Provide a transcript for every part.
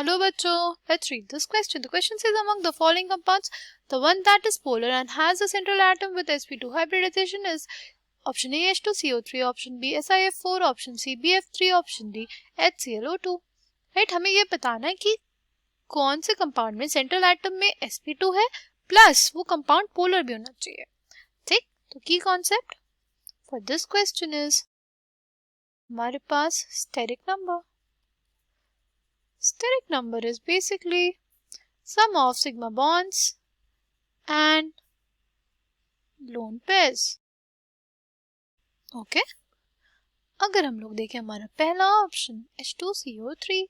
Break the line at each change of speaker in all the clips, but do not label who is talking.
Hello bachcho, let's read this question. The question says among the following compounds, the one that is polar and has a central atom with sp2 hybridization is option A H2CO3, option B SiF4, option C BF3, option D HClO2. Right, हमें ये बताना है कि कौन से compound में central atom में sp2 है प्लस वो कंपाउंड पोलर भी होना चाहिए. ठीक, तो की concept for this question is हमारे पास steric number. Steric number is basically sum of sigma bonds and lone pairs. Okay, अगर हम लोग देखें हमारा पहला ऑप्शन H2CO3,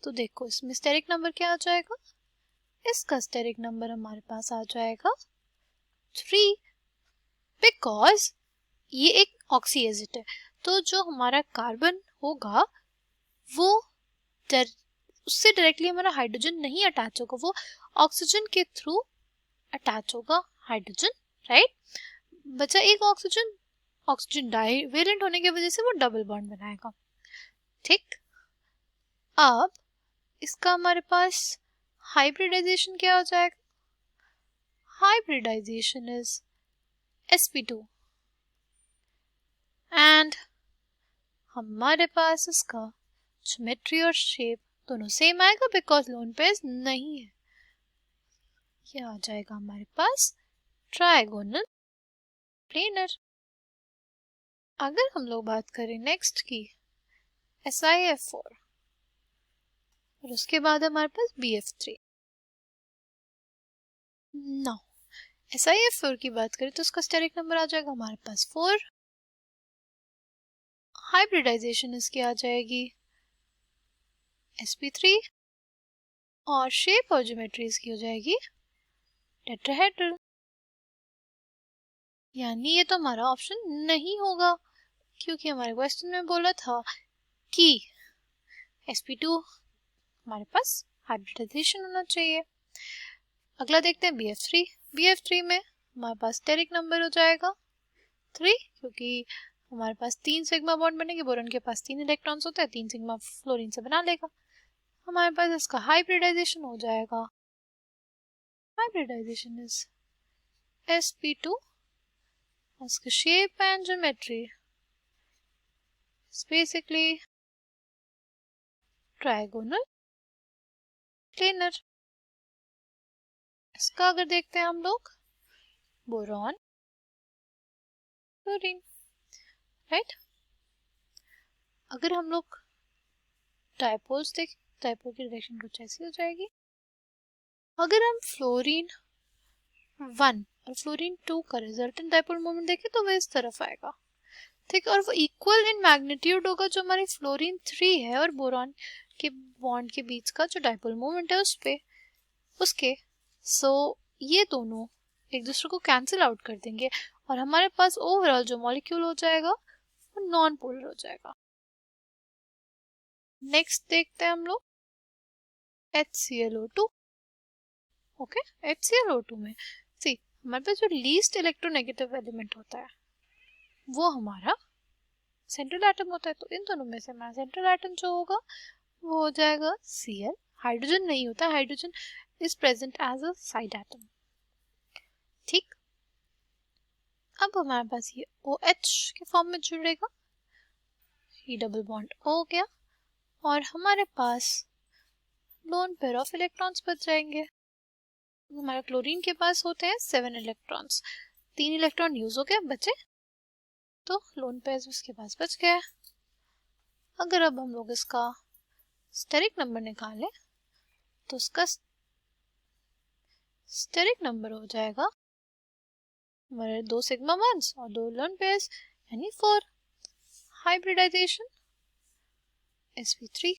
तो देखो इसमें स्टेरिक नंबर क्या आ जाएगा. इसका स्टेरिक नंबर हमारे पास आ जाएगा 3, बिकॉज ये एक ऑक्सी एसिड है. तो जो हमारा कार्बन होगा वो उससे डायरेक्टली हमारा हाइड्रोजन नहीं अटैच होगा, वो ऑक्सीजन के थ्रू अटैच होगा हाइड्रोजन. राइट, बचा एक ऑक्सीजन. ऑक्सीजन डाइवेलेंट होने की वजह से वो डबल बॉन्ड बनाएगा. ठीक, अब इसका हमारे पास हाइब्रिडाइजेशन क्या हो जाएगा. हाइब्रिडाइजेशन इज sp2 एंड हमारे पास इसका ज्योमेट्री और शेप दोनों सेम आएगा बिकॉज लोन पेयर्स नहीं है. ये आ जाएगा हमारे पास ट्रायगोनल प्लेनर. अगर हम लोग बात करें नेक्स्ट की SiF4 और उसके बाद हमारे पास BF3. नो, SiF4 की बात करें तो उसका स्टेरिक नंबर आ जाएगा हमारे पास 4. हाइब्रिडाइजेशन इसकी आ जाएगी sp3 और शेप और ज्योमेट्री इसकी हो जाएगी टेट्राहेड्रल. यानी ये तो हमारा ऑप्शन नहीं होगा क्योंकि हमारे क्वेश्चन में बोला था कि sp2 हमारे पास हाइब्रिडाइजेशन होना चाहिए. अगला देखते हैं BF3. BF3 में हमारे पास स्टेरिक नंबर हो जाएगा 3 क्योंकि हमारे पास 3 सिग्मा बॉन्ड बनेंगे. बोरॉन के पास 3 इलेक्ट्रॉन्स होते हैं, 3 सिग्मा फ्लोरीन से बना लेगा. हमारे पास इसका हाइब्रिडाइजेशन हो जाएगा. Hybridization is sp2. इसका shape and geometry is basically trigonal planar. इसका अगर देखते हैं हम लोग बोरॉन फ्लोरीन. राइट, अगर हम लोग डायपोल्स देखें, डायपोल की डायरेक्शन कुछ ऐसी हो जाएगी. अगर हम फ्लोरीन 1 और फ्लोरीन 2 का रिजल्टेंट डायपोल मोमेंट देखें तो वह इस तरफ आएगा. ठीक, और वो इक्वल इन मैग्नीट्यूड होगा जो हमारी फ्लोरीन 3 है और बोरॉन के बॉन्ड के बीच का जो डायपोल मोमेंट है उस पे उसके. सो ये दोनों एक दूसरे को कैंसिल आउट कर देंगे और हमारे पास ओवरऑल जो मॉलिक्यूल हो जाएगा वो नॉन पोलर हो जाएगा. नेक्स्ट देखते हैं हम लोग HClO2. ओके, HClO2 में सी हमारे पास जो लीस्ट इलेक्ट्रोनेगेटिव एलिमेंट होता है वो हमारा सेंट्रल एटम होता है. तो इन दोनों में से हमारा सेंट्रल एटम जो होगा वो हो जाएगा Cl. हाइड्रोजन नहीं होता, hydrogen is present as a side atom. ठीक, अब हमारे पास ये OH के फॉर्म में जुड़ेगा, ये डबल बॉन्ड हो गया और हमारे पास लोन पेयर ऑफ इलेक्ट्रॉन्स बच जाएंगे. हमारे क्लोरीन के पास होते हैं 7 इलेक्ट्रॉन्स, 3 इलेक्ट्रॉन यूज हो गए बचे, तो लोन पेयर उसके पास बच गया. अगर अब हम लोग इसका स्टेरिक नंबर निकालें तो उसका स्टेरिक नंबर हो जाएगा हमारे 2 सिग्मा बॉन्ड्स और 2 लोन पेयर्स यानी 4. Hybridisation sp3.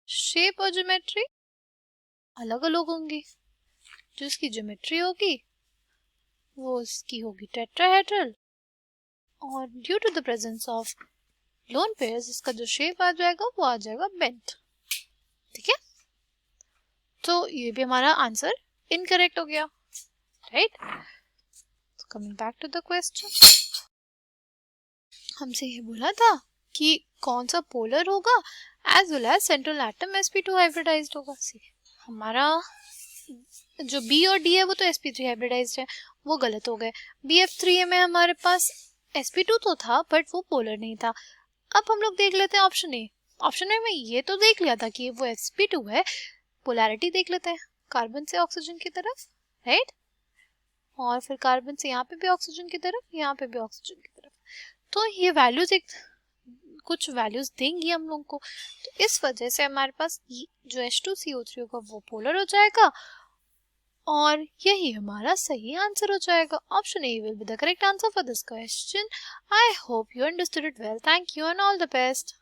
शेप और ज्योमेट्री अलग अलग होंगी. जो इसकी ज्योमेट्री होगी वो इसकी होगी टेट्राहेड्रल और due to the presence of lone pairs इसका जो शेप आ जाएगा वो आ जाएगा बेंट. ठीक है, तो ये भी हमारा आंसर इनकरेक्ट हो गया. Right, coming back to the question, हमसे ये बोला था कि कौन सा पोलर होगा as well as central atom sp2 hybridized होगा। सी हमारा जो B और D है वो तो sp3 हाइब्रिडाइज्ड है, वो गलत हो गए। BF3 में हमारे पास sp2 तो था बट वो पोलर नहीं था। अब हम लोग देख लेते हैं ऑप्शन ए। ऑप्शन ए में ये तो देख लिया था कि वो sp2 है, पोलैरिटी देख लेते हैं कार्बन से ऑक्सीजन की तरफ, राइट, और फिर कार्बन से यहाँ पे भी ऑक्सीजन की तरफ, यहाँ पे भी ऑक्सीजन की तरफ। तो ये वैल्यूज एक कुछ वैल्यूज देंगी हम लोग को, तो इस वजह से हमारे पास जो H2CO3 होगा वो पोलर हो जाएगा और यही हमारा सही आंसर हो जाएगा। Option A will be the correct answer for this question. I hope you understood it well. Thank you and all the best.